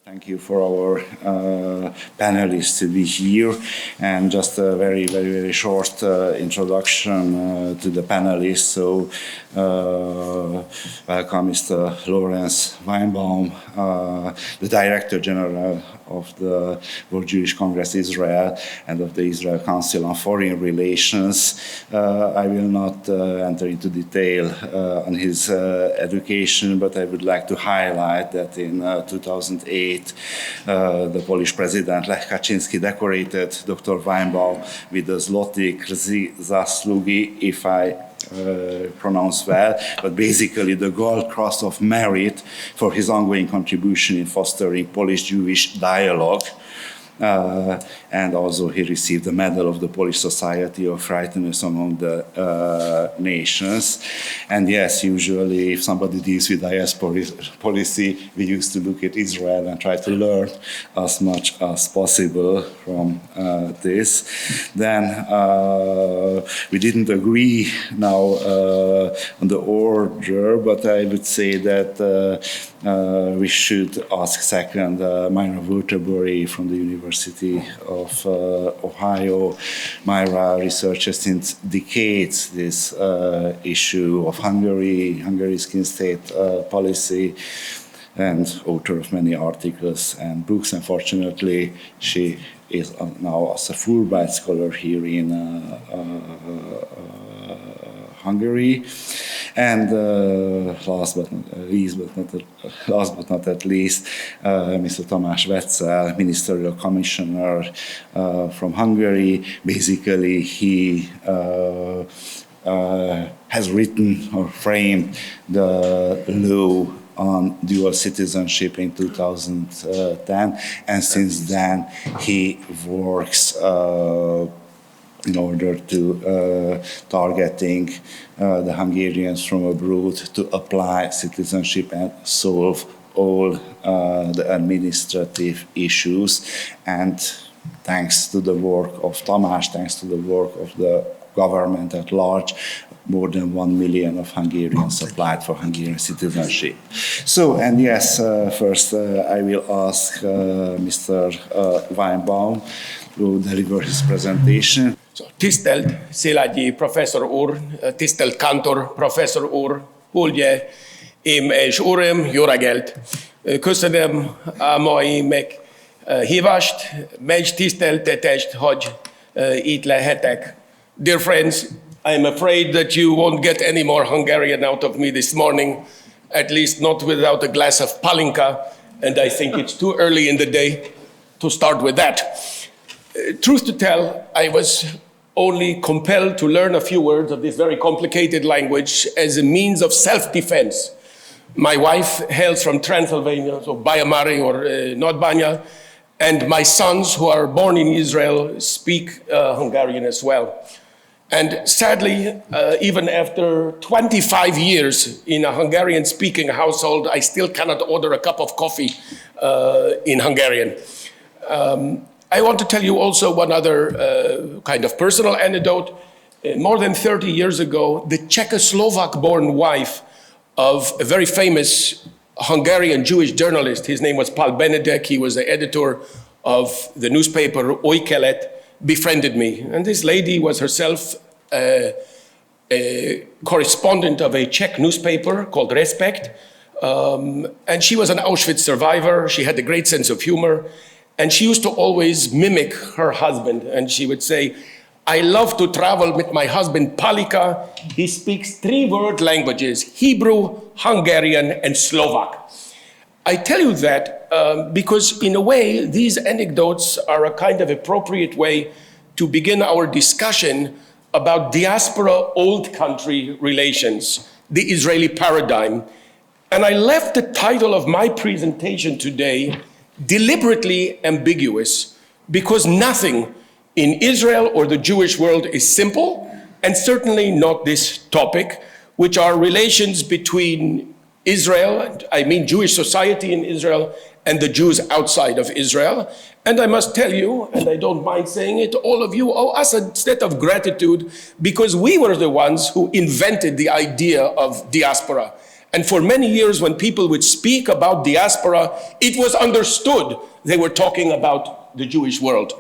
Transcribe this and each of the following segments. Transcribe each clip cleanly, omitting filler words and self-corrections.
Thank you for our panelists to be here, and just a very short introduction to the panelists. So, welcome Mr. Laurence Weinbaum, the Director General of the World Jewish Congress Israel and of the Israel Council on Foreign Relations. I will not enter into detail on his education, but I would like to highlight that in 2008, the Polish President Lech Kaczynski decorated Dr. Weinbaum with the Zloty Krzyż Zasługi, if I pronounce well, but basically the Gold Cross of Merit for his ongoing contribution in fostering Polish-Jewish dialogue. And also he received the Medal of the Polish Society of Rightness among the nations. And yes, usually if somebody deals with diaspora policy, we used to look at Israel and try to learn as much as possible from this. Then we didn't agree now on the order, but I would say that we should ask second Myra Würterbury from the University of Ohio. Myra researches since decades this issue of Hungary's kin state policy, and author of many articles and books. Unfortunately, she is now as a Fulbright scholar here in Hungary. And last but not least, Mr. Tamás Wetzel, Ministerial Commissioner from Hungary. Basically, he has written or framed the law on dual citizenship in 2010, and since then he works in order to targeting the Hungarians from abroad to apply citizenship and solve all the administrative issues. And thanks to the work of Tamás, thanks to the work of the government at large, more than 1 million of Hungarians applied for Hungarian citizenship. So, and yes, first I will ask Mr. Weinbaum to deliver his presentation. Tisztelt Szilágyi professzor úr, tisztelt Kantor professzor úr, hölgyeim és uraim, jó reggelt! Köszönöm a mai meghívást, megtiszteltetést, hogy itt lehetek. Dear friends, I'm afraid that you won't get any more Hungarian out of me this morning, at least not without a glass of palinka, and I think it's too early in the day to start with that. Truth to tell, I was only compelled to learn a few words of this very complicated language as a means of self-defense. My wife hails from Transylvania, so Baia-Mare or Nagybánya, and my sons, who are born in Israel, speak Hungarian as well. And sadly, even after 25 years in a Hungarian-speaking household, I still cannot order a cup of coffee in Hungarian. I want to tell you also one other kind of personal anecdote. More than 30 years ago, the Czechoslovak-born wife of a very famous Hungarian Jewish journalist, his name was Pál Benedek, he was the editor of the newspaper Oly Kelet, befriended me. And this lady was herself a correspondent of a Czech newspaper called Respekt. And she was an Auschwitz survivor. She had a great sense of humor. And she used to always mimic her husband. And she would say, I love to travel with my husband, Palika. He speaks 3-word languages, Hebrew, Hungarian, and Slovak. I tell you that because in a way, these anecdotes are a kind of appropriate way to begin our discussion about diaspora old country relations, the Israeli paradigm. And I left the title of my presentation today deliberately ambiguous, because nothing in Israel or the Jewish world is simple, and certainly not this topic, which are relations between Israel, I mean Jewish society in Israel, and the Jews outside of Israel. And I must tell you, and I don't mind saying it, all of you owe us a debt of gratitude, because we were the ones who invented the idea of diaspora. And for many years, when people would speak about diaspora, it was understood they were talking about the Jewish world.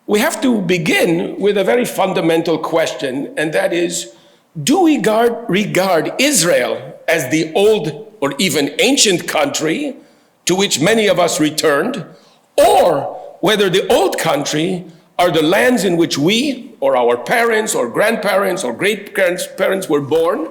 We have to begin with a very fundamental question, and that is, do we regard Israel as the old or even ancient country to which many of us returned, or whether the old country are the lands in which we, or our parents, or grandparents, or great-grandparents were born,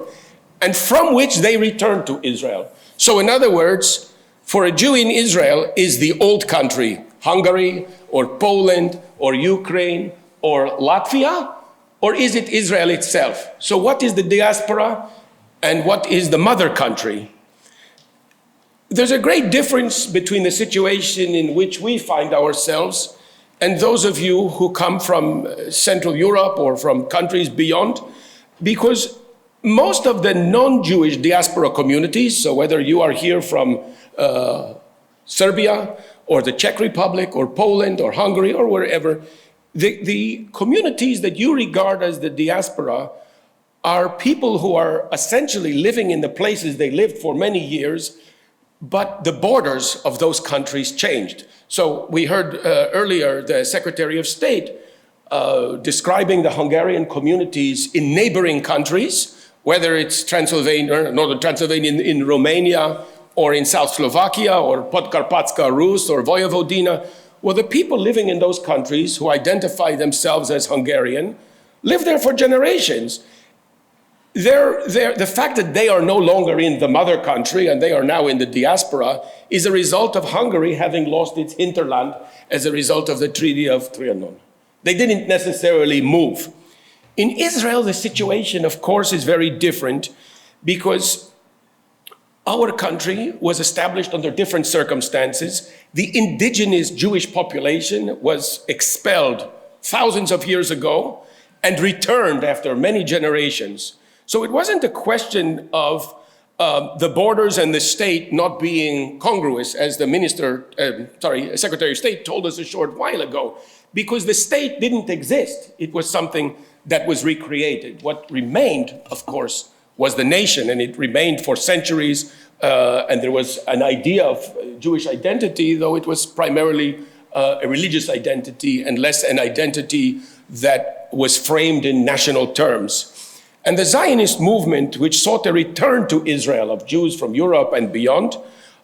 and from which they returned to Israel? So in other words, for a Jew in Israel is the old country, Hungary, or Poland, or Ukraine, or Latvia, or is it Israel itself? So what is the diaspora, and what is the mother country? There's a great difference between the situation in which we find ourselves and those of you who come from Central Europe or from countries beyond, because most of the non-Jewish diaspora communities, so whether you are here from Serbia or the Czech Republic or Poland or Hungary or wherever, the communities that you regard as the diaspora are people who are essentially living in the places they lived for many years, but the borders of those countries changed. So we heard earlier the Secretary of State describing the Hungarian communities in neighboring countries, whether it's Transylvania, Northern Transylvania in Romania, or in South Slovakia, or Podkarpatska Rus, or Vojvodina. Well, the people living in those countries who identify themselves as Hungarian live there for generations. The fact that they are no longer in the mother country and they are now in the diaspora is a result of Hungary having lost its hinterland as a result of the Treaty of Trianon. They didn't necessarily move. In Israel, the situation, of course, is very different because our country was established under different circumstances. The indigenous Jewish population was expelled thousands of years ago and returned after many generations. So it wasn't a question of the borders and the state not being congruous, as the Secretary of State told us a short while ago, because the state didn't exist. It was something that was recreated. What remained, of course, was the nation, and it remained for centuries, and there was an idea of Jewish identity, though it was primarily a religious identity and less an identity that was framed in national terms. And the Zionist movement, which sought a return to Israel of Jews from Europe and beyond,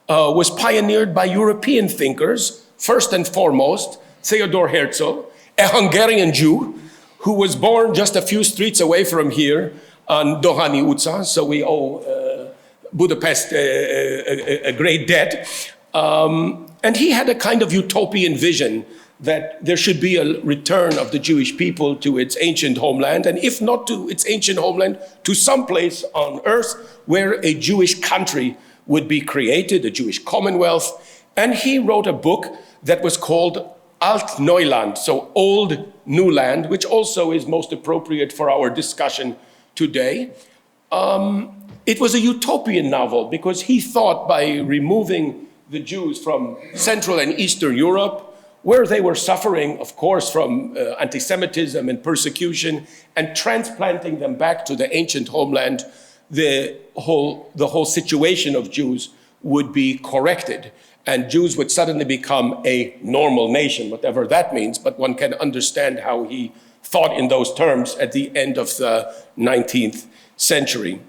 was pioneered by European thinkers, first and foremost, Theodor Herzl, a Hungarian Jew who was born just a few streets away from here on Dohány utca, so we owe Budapest a great debt. And he had a kind of utopian vision that there should be a return of the Jewish people to its ancient homeland, and if not to its ancient homeland, to some place on earth where a Jewish country would be created, a Jewish commonwealth. And he wrote a book that was called Alt Neuland, so Old New Land, which also is most appropriate for our discussion today. It was a utopian novel because he thought by removing the Jews from Central and Eastern Europe, where they were suffering, of course, from anti-Semitism and persecution, and transplanting them back to the ancient homeland, the whole situation of Jews would be corrected, and Jews would suddenly become a normal nation, whatever that means, but one can understand how he thought in those terms at the end of the 19th century.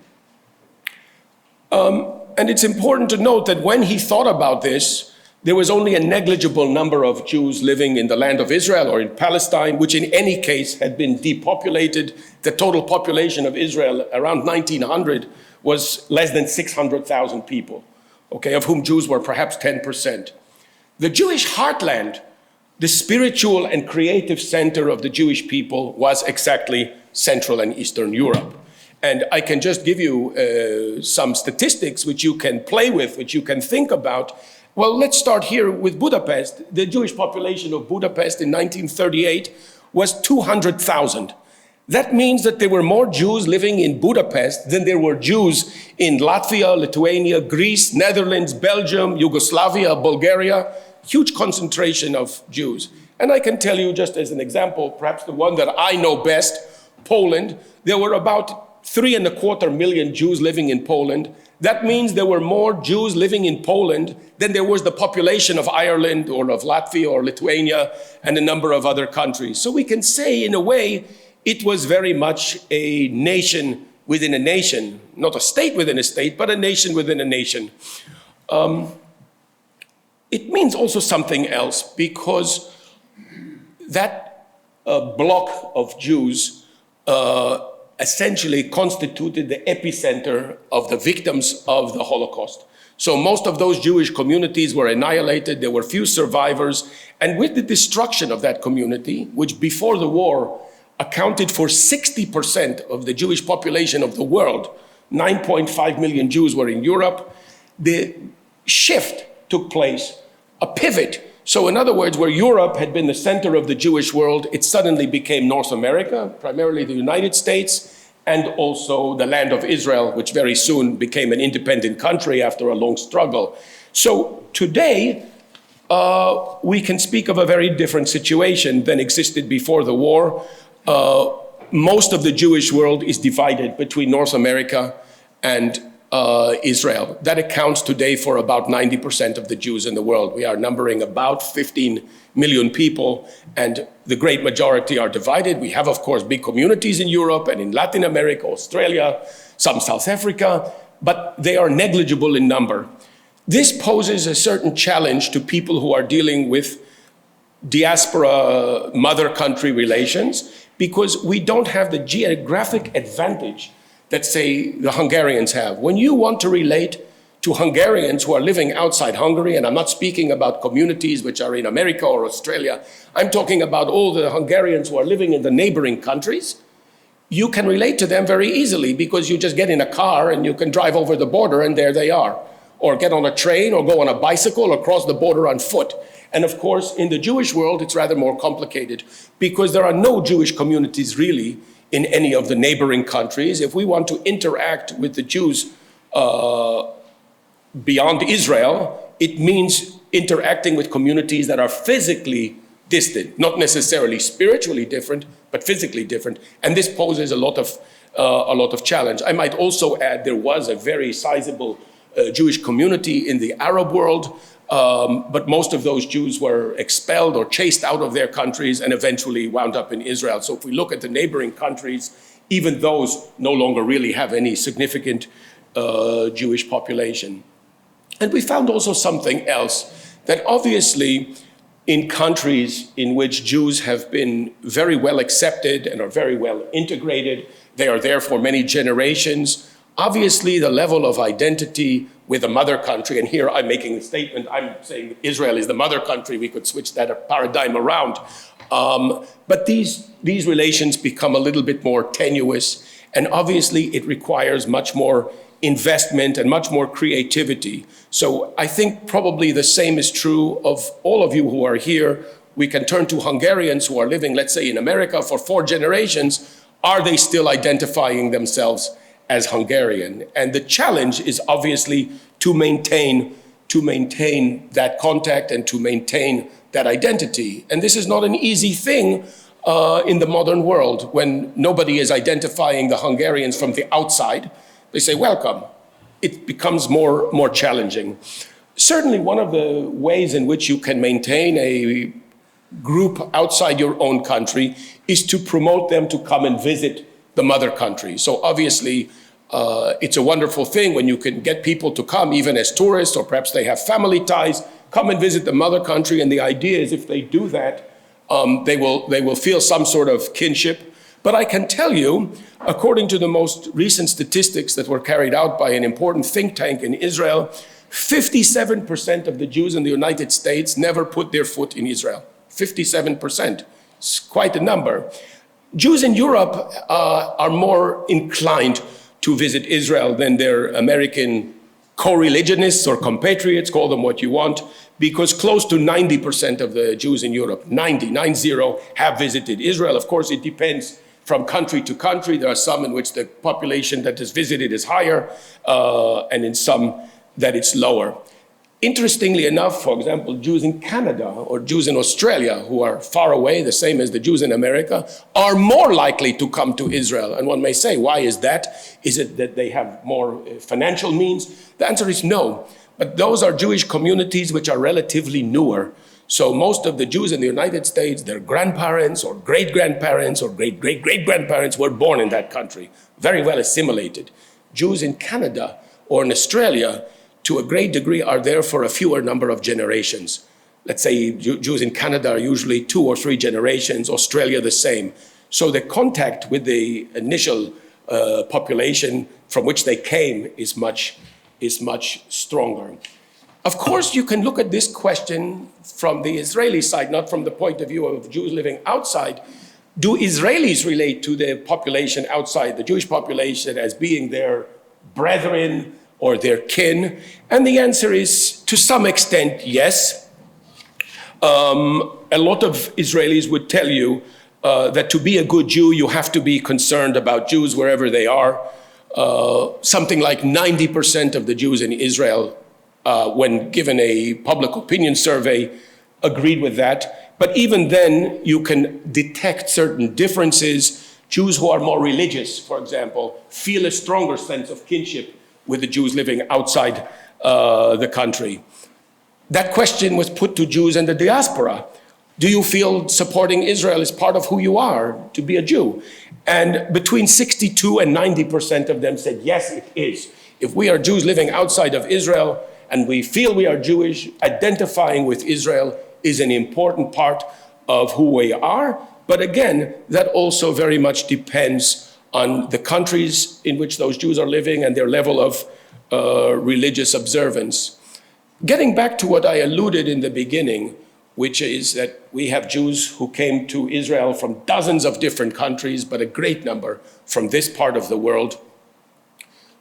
And it's important to note that when he thought about this, there was only a negligible number of Jews living in the land of Israel or in Palestine, which in any case had been depopulated. The total population of Israel around 1900 was less than 600,000 people, okay, of whom Jews were perhaps 10%. The Jewish heartland, the spiritual and creative center of the Jewish people, was exactly Central and Eastern Europe. And I can just give you some statistics which you can play with, which you can think about. Well, let's start here with Budapest. The Jewish population of Budapest in 1938 was 200,000. That means that there were more Jews living in Budapest than there were Jews in Latvia, Lithuania, Greece, Netherlands, Belgium, Yugoslavia, Bulgaria. Huge concentration of Jews. And I can tell you, just as an example, perhaps the one that I know best, Poland, there were about 3.25 million Jews living in Poland. That means there were more Jews living in Poland than there was the population of Ireland or of Latvia or Lithuania and a number of other countries. So we can say, in a way, it was very much a nation within a nation, not a state within a state, but a nation within a nation. It means also something else, because that block of Jews essentially constituted the epicenter of the victims of the Holocaust. So most of those Jewish communities were annihilated. There were few survivors. And with the destruction of that community, which before the war accounted for 60% of the Jewish population of the world, 9.5 million Jews were in Europe, the shift took place, a pivot. So in other words, where Europe had been the center of the Jewish world, it suddenly became North America, primarily the United States, and also the land of Israel, which very soon became an independent country after a long struggle. So today, we can speak of a very different situation than existed before the war. Most of the Jewish world is divided between North America and Israel. That accounts today for about 90% of the Jews in the world. We are numbering about 15 million people, and the great majority are divided. We have, of course, big communities in Europe and in Latin America, Australia, some South Africa, but they are negligible in number. This poses a certain challenge to people who are dealing with diaspora mother country relations, because we don't have the geographic advantage that, say, the Hungarians have. When you want to relate to Hungarians who are living outside Hungary, and I'm not speaking about communities which are in America or Australia, I'm talking about all the Hungarians who are living in the neighboring countries, you can relate to them very easily, because you just get in a car and you can drive over the border and there they are. Or get on a train or go on a bicycle or cross the border on foot. And of course, in the Jewish world, it's rather more complicated, because there are no Jewish communities really in any of the neighboring countries. If we want to interact with the Jews beyond Israel, it means interacting with communities that are physically distant, not necessarily spiritually different, but physically different. And this poses a lot of challenge. I might also add there was a very sizable Jewish community in the Arab world, but most of those Jews were expelled or chased out of their countries and eventually wound up in Israel. So if we look at the neighboring countries, even those no longer really have any significant Jewish population. And we found also something else, that obviously in countries in which Jews have been very well accepted and are very well integrated, they are there for many generations, obviously the level of identity with the mother country, and here I'm making the statement, I'm saying Israel is the mother country, we could switch that paradigm around. But these relations become a little bit more tenuous, and obviously it requires much more investment and much more creativity. So I think probably the same is true of all of you who are here. We can turn to Hungarians who are living, let's say, in America for 4 generations. Are they still identifying themselves as Hungarian? And the challenge is obviously to maintain that contact and to maintain that identity. And this is not an easy thing in the modern world, when nobody is identifying the Hungarians from the outside. They say, welcome. It becomes more challenging. Certainly one of the ways in which you can maintain a group outside your own country is to promote them to come and visit the mother country. So obviously, it's a wonderful thing when you can get people to come, even as tourists, or perhaps they have family ties, come and visit the mother country. And the idea is, if they do that, they will feel some sort of kinship. But I can tell you, according to the most recent statistics that were carried out by an important think tank in Israel, 57% of the Jews in the United States never put their foot in Israel. 57%. It's quite a number. Jews in Europe are more inclined to visit Israel than their American co-religionists or compatriots, call them what you want, because close to 90% of the Jews in Europe, 90, have visited Israel. Of course, it depends from country to country. There are some in which the population that is visited is higher, and in some that it's lower. Interestingly enough, for example, Jews in Canada or Jews in Australia, who are far away, the same as the Jews in America, are more likely to come to Israel. And one may say, why is that? Is it that they have more financial means? The answer is no. But those are Jewish communities which are relatively newer. So most of the Jews in the United States, their grandparents or great-grandparents or great-great-great-grandparents were born in that country, very well assimilated. Jews in Canada or in Australia, to a great degree, are there for a fewer number of generations. Let's say Jews in Canada are usually 2 or 3 generations, Australia the same. So the contact with the initial population from which they came is much stronger. Of course, you can look at this question from the Israeli side, not from the point of view of Jews living outside. Do Israelis relate to the population outside, the Jewish population, as being their brethren or their kin? And the answer is, to some extent, yes. A lot of Israelis would tell you that to be a good Jew, you have to be concerned about Jews wherever they are. Something like 90% of the Jews in Israel, when given a public opinion survey, agreed with that. But even then, you can detect certain differences. Jews who are more religious, for example, feel a stronger sense of kinship with the Jews living outside the country. That question was put to Jews in the diaspora. Do you feel supporting Israel is part of who you are, to be a Jew? And between 62 and 90% of them said, yes, it is. If we are Jews living outside of Israel and we feel we are Jewish, identifying with Israel is an important part of who we are. But again, that also very much depends on the countries in which those Jews are living and their level of religious observance. Getting back to what I alluded in the beginning, which is that we have Jews who came to Israel from dozens of different countries, but a great number from this part of the world.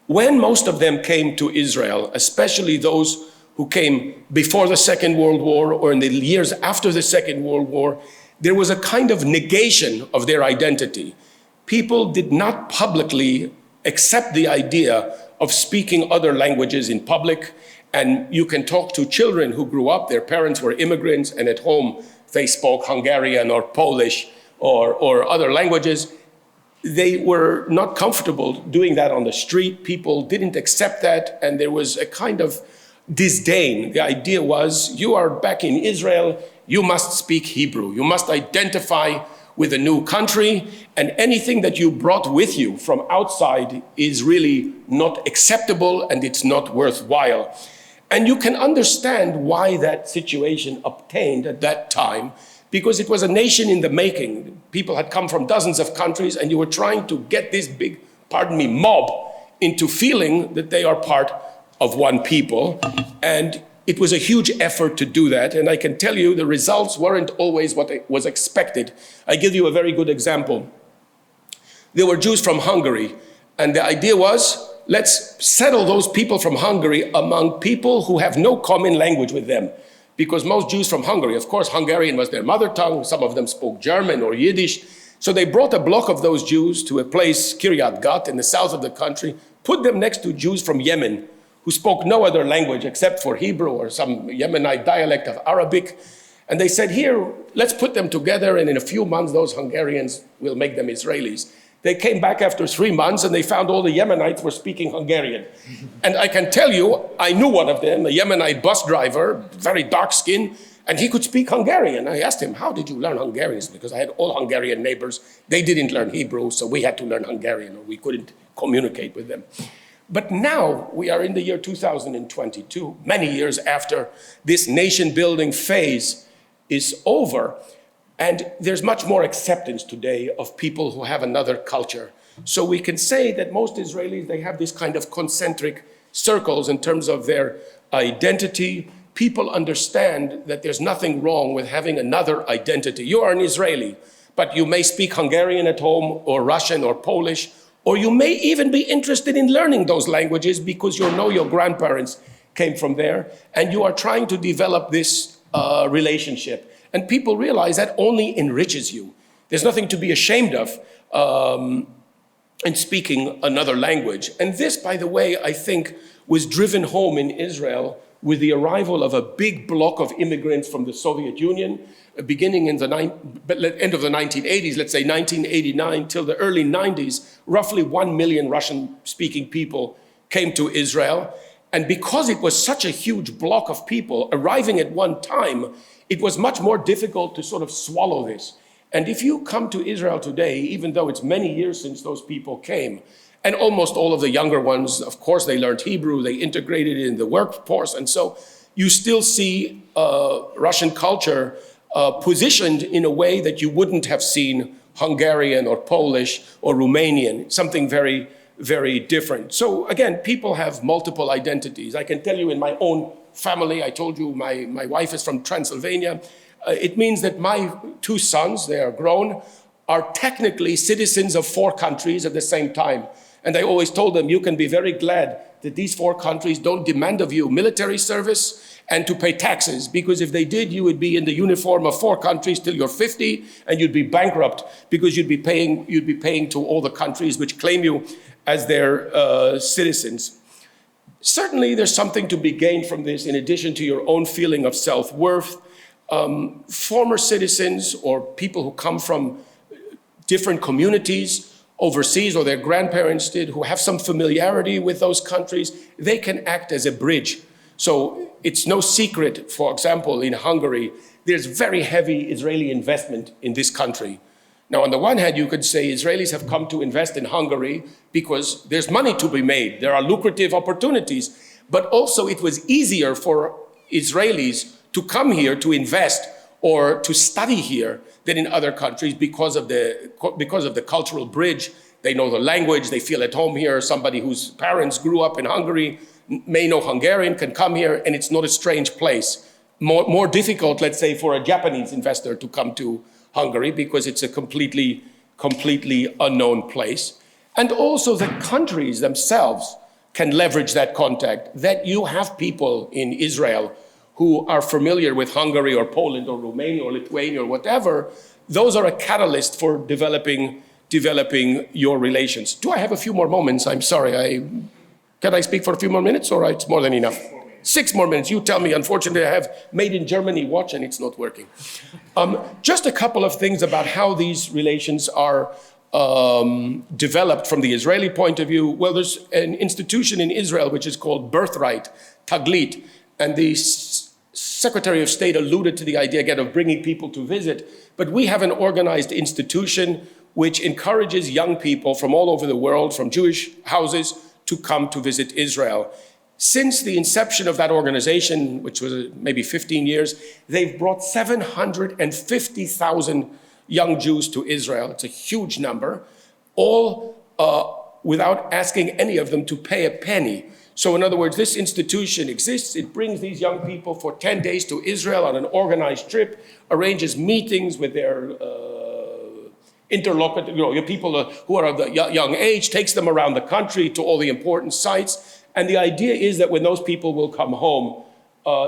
When most of them came to Israel, especially those who came before the Second World War or in the years after the Second World War, there was a kind of negation of their identity. People did not publicly accept the idea of speaking other languages in public. And you can talk to children who grew up, their parents were immigrants, and at home they spoke Hungarian or Polish or other languages. They were not comfortable doing that on the street. People didn't accept that, and there was a kind of disdain. The idea was, you are back in Israel, you must speak Hebrew. You must identify with a new country, and anything that you brought with you from outside is really not acceptable and it's not worthwhile. And you can understand why that situation obtained at that time, because it was a nation in the making. People had come from dozens of countries, and you were trying to get this big, mob into feeling that they are part of one people. And it was a huge effort to do that. And I can tell you the results weren't always what was expected. I give you a very good example. There were Jews from Hungary, and the idea was, let's settle those people from Hungary among people who have no common language with them. Because most Jews from Hungary, of course, Hungarian was their mother tongue. Some of them spoke German or Yiddish. So they brought a block of those Jews to a place, Kiryat Gat, in the south of the country, put them next to Jews from Yemen, who spoke no other language except for Hebrew or some Yemenite dialect of Arabic. And they said, here, let's put them together, and in a few months, those Hungarians will make them Israelis. They came back after 3 months, and they found all the Yemenites were speaking Hungarian. And I can tell you, I knew one of them, a Yemenite bus driver, very dark skin, and he could speak Hungarian. I asked him, how did you learn Hungarian? Because I had all Hungarian neighbors. They didn't learn Hebrew, so we had to learn Hungarian, or we couldn't communicate with them. But now we are in the year 2022, many years after this nation-building phase is over. And there's much more acceptance today of people who have another culture. So we can say that most Israelis, they have this kind of concentric circles in terms of their identity. People understand that there's nothing wrong with having another identity. You are an Israeli, but you may speak Hungarian at home, or Russian or Polish, or you may even be interested in learning those languages because you know your grandparents came from there, and you are trying to develop this relationship. And people realize that only enriches you. There's nothing to be ashamed of in speaking another language. And this, by the way, I think was driven home in Israel with the arrival of a big block of immigrants from the Soviet Union, beginning in the end of the 1980s, let's say 1989 till the early 90s, roughly 1 million Russian-speaking people came to Israel. And because it was such a huge block of people arriving at one time, it was much more difficult to sort of swallow this. And if you come to Israel today, even though it's many years since those people came, and almost all of the younger ones, of course, they learned Hebrew, they integrated it in the workforce, and so you still see Russian culture positioned in a way that you wouldn't have seen Hungarian or Polish or Romanian, something very, very different. So again, people have multiple identities. I can tell you in my own family, I told you my wife is from Transylvania. It means that my two sons, they are grown, are technically citizens of 4 countries at the same time. And I always told them, you can be very glad that these 4 countries don't demand of you military service and to pay taxes, because if they did, you would be in the uniform of 4 countries till you're 50, and you'd be bankrupt because you'd be paying to all the countries which claim you as their citizens. Certainly, there's something to be gained from this in addition to your own feeling of self-worth. Former citizens or people who come from different communities overseas, or their grandparents did, who have some familiarity with those countries, they can act as a bridge. So it's no secret, for example, in Hungary, there's very heavy Israeli investment in this country. Now, on the one hand, you could say Israelis have come to invest in Hungary because there's money to be made. There are lucrative opportunities, but also it was easier for Israelis to come here to invest or to study here than in other countries because of the cultural bridge. They know the language, they feel at home here. Somebody whose parents grew up in Hungary may know Hungarian, can come here, and it's not a strange place. More difficult, let's say, for a Japanese investor to come to Hungary because it's a completely unknown place. And also the countries themselves can leverage that contact, that you have people in Israel who are familiar with Hungary or Poland or Romania or Lithuania or whatever. Those are a catalyst for developing your relations. Do I have a few more moments? I'm sorry. Can I speak for a few more minutes, or it's more than enough? 6 more minutes. You tell me. Unfortunately, I have Made in Germany watch and it's not working. Just a couple of things about how these relations are developed from the Israeli point of view. Well, there's an institution in Israel which is called Birthright, Taglit, and the Secretary of State alluded to the idea again of bringing people to visit, but we have an organized institution which encourages young people from all over the world, from Jewish houses, to come to visit Israel. Since the inception of that organization, which was maybe 15 years, they've brought 750,000 young Jews to Israel. It's a huge number, all without asking any of them to pay a penny. So in other words, this institution exists. It brings these young people for 10 days to Israel on an organized trip, arranges meetings with their interlocutor, people who are of the young age, takes them around the country to all the important sites. And the idea is that when those people will come home,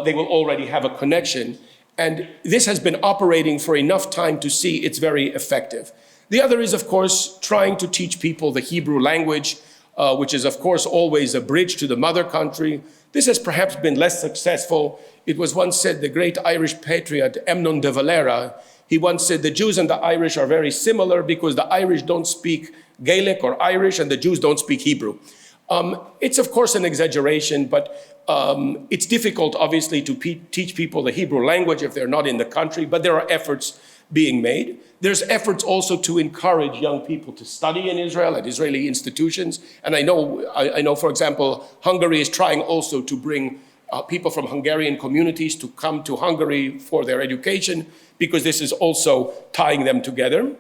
they will already have a connection. And this has been operating for enough time to see it's very effective. The other is, of course, trying to teach people the Hebrew language, which is, of course, always a bridge to the mother country. This has perhaps been less successful. It was once said, the great Irish patriot Emnon de Valera, he once said, the Jews and the Irish are very similar because the Irish don't speak Gaelic or Irish and the Jews don't speak Hebrew. It's, of course, an exaggeration, but it's difficult, obviously, to teach people the Hebrew language if they're not in the country, but there are efforts being made. There's efforts also to encourage young people to study in Israel at Israeli institutions. And I know, for example, Hungary is trying also to bring people from Hungarian communities to come to Hungary for their education, because this is also tying them together.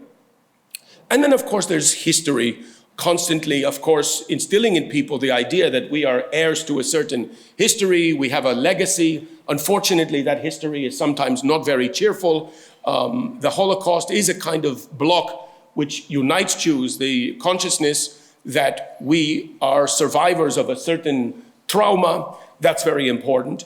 And then, of course, there's history, constantly, of course, instilling in people the idea that we are heirs to a certain history, we have a legacy. Unfortunately, that history is sometimes not very cheerful. The Holocaust is a kind of block which unites Jews, the consciousness that we are survivors of a certain trauma. That's very important.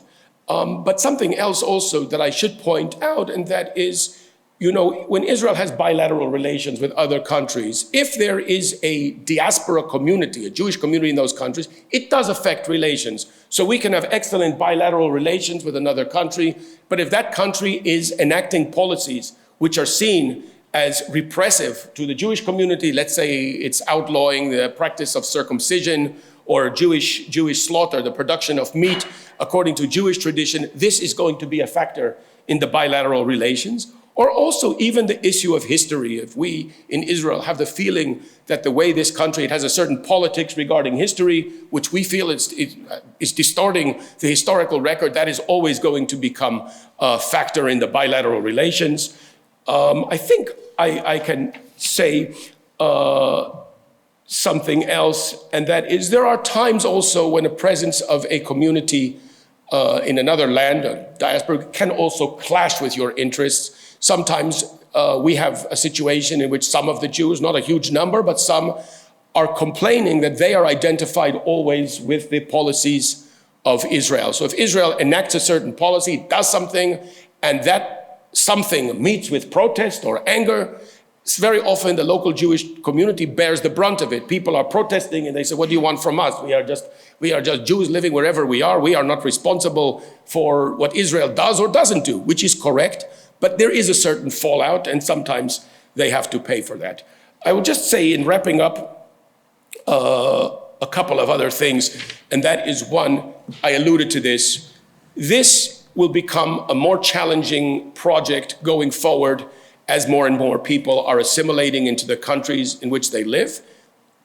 But something else also that I should point out, and that is you know, when Israel has bilateral relations with other countries, if there is a diaspora community, a Jewish community in those countries, it does affect relations. So we can have excellent bilateral relations with another country, but if that country is enacting policies which are seen as repressive to the Jewish community, let's say it's outlawing the practice of circumcision or Jewish slaughter, the production of meat according to Jewish tradition, this is going to be a factor in the bilateral relations. Or also even the issue of history. If we in Israel have the feeling that the way this country, it has a certain politics regarding history, which we feel is distorting the historical record, that is always going to become a factor in the bilateral relations. I think I can say something else, and that is there are times also when the presence of a community in another land, a diaspora, can also clash with your interests. Sometimes we have a situation in which some of the Jews, not a huge number, but some are complaining that they are identified always with the policies of Israel. So if Israel enacts a certain policy, does something, and that something meets with protest or anger, very often the local Jewish community bears the brunt of it. People are protesting and they say, what do you want from us? We are just Jews living wherever we are. We are not responsible for what Israel does or doesn't do, which is correct. But there is a certain fallout, and sometimes they have to pay for that. I would just say, in wrapping up, a couple of other things, and that is one, I alluded to this. This will become a more challenging project going forward as more and more people are assimilating into the countries in which they live.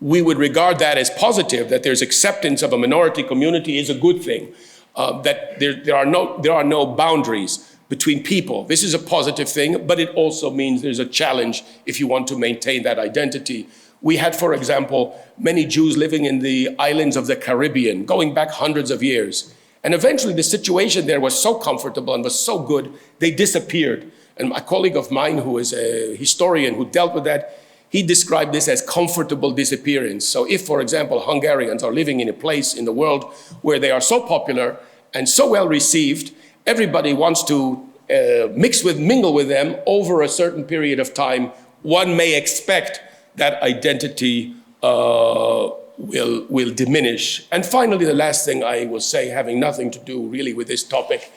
We would regard that as positive, that there's acceptance of a minority community is a good thing, that there are no boundaries between people. This is a positive thing, but it also means there's a challenge if you want to maintain that identity. We had, for example, many Jews living in the islands of the Caribbean, going back hundreds of years. And eventually the situation there was so comfortable and was so good, they disappeared. And a colleague of mine who is a historian who dealt with that, he described this as comfortable disappearance. So if, for example, Hungarians are living in a place in the world where they are so popular and so well received, everybody wants to mingle with them over a certain period of time, one may expect that identity will diminish. And finally, the last thing I will say, having nothing to do really with this topic,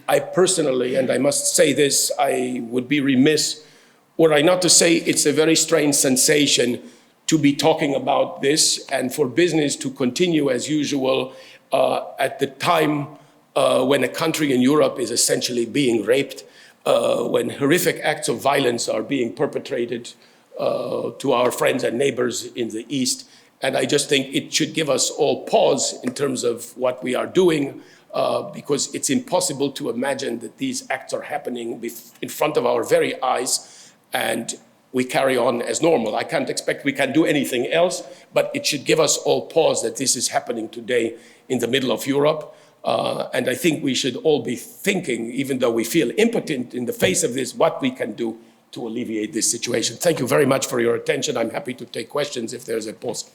I personally, and I must say this, I would be remiss were I not to say it's a very strange sensation to be talking about this and for business to continue as usual at the time when a country in Europe is essentially being raped, when horrific acts of violence are being perpetrated to our friends and neighbors in the East. And I just think it should give us all pause in terms of what we are doing, because it's impossible to imagine that these acts are happening in front of our very eyes and we carry on as normal. I can't expect we can do anything else, but it should give us all pause that this is happening today in the middle of Europe. And I think we should all be thinking, even though we feel impotent in the face of this, what we can do to alleviate this situation. Thank you very much for your attention. I'm happy to take questions if there's a pause.